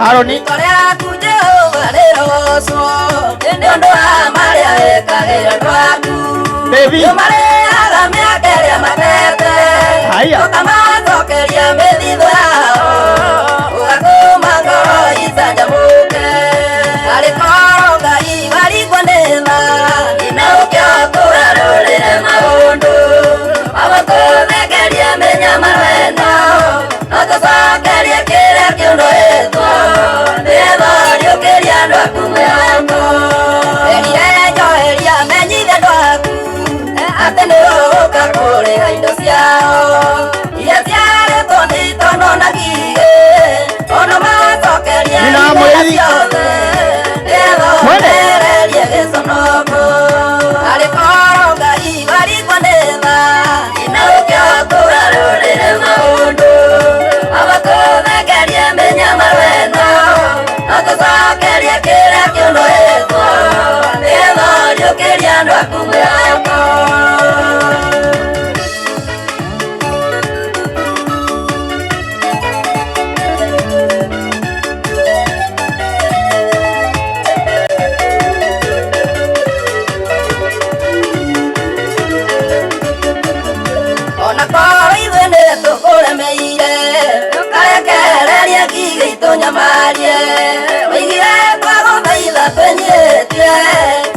Haroni Korea kuje overero so ndondo amaria wekagera twaku Baby Yomare agame akeria mabete Haya kama tokeria medhido yao Ugakuma ngoro isanjamuke Alikoronga iwari kwanema Inaukio kurarurire maundu Abakuthekeria menya marweno Notosokeria kira kiundo eto Nietho riukiria ndwaku mwako Erie njoheria menyithe ndwaku Ate niuka kuriha indo ciao Iria ciaretwo ni tono na gige Ono macokeria iria ciothe Nietho mererie gĩconoko Alikoronga iwari kwanema Inaukio kurarurire maundu Abakuthekeria menya marweno Notosokeria kira kiundo eto Nietho riukiria ndwaku mwako Ona kwa ithuĩ nĩtũkũremeire Karekereria ngigĩ itũnyamarie Wĩigire twagũthaitha twĩnyĩtie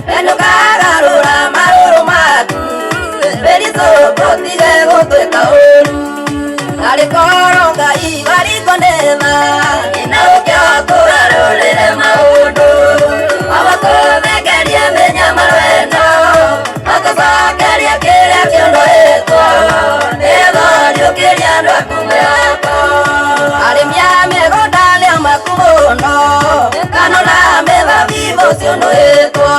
Nĩnũkagarũra marũrũ maku Wĩritũkũ tige gũtwĩka ũru Alikoronga iwari kwanema Inaukio kurarurire maundu Abakuthekeria menya marweno Notosokeria kĩrĩa kiundo eto Nietho riukiria ndwaku mwako Arĩmi a mĩgũnda nĩo maku mũno Kanona mĩthabibũ ciũndũ ĩtwo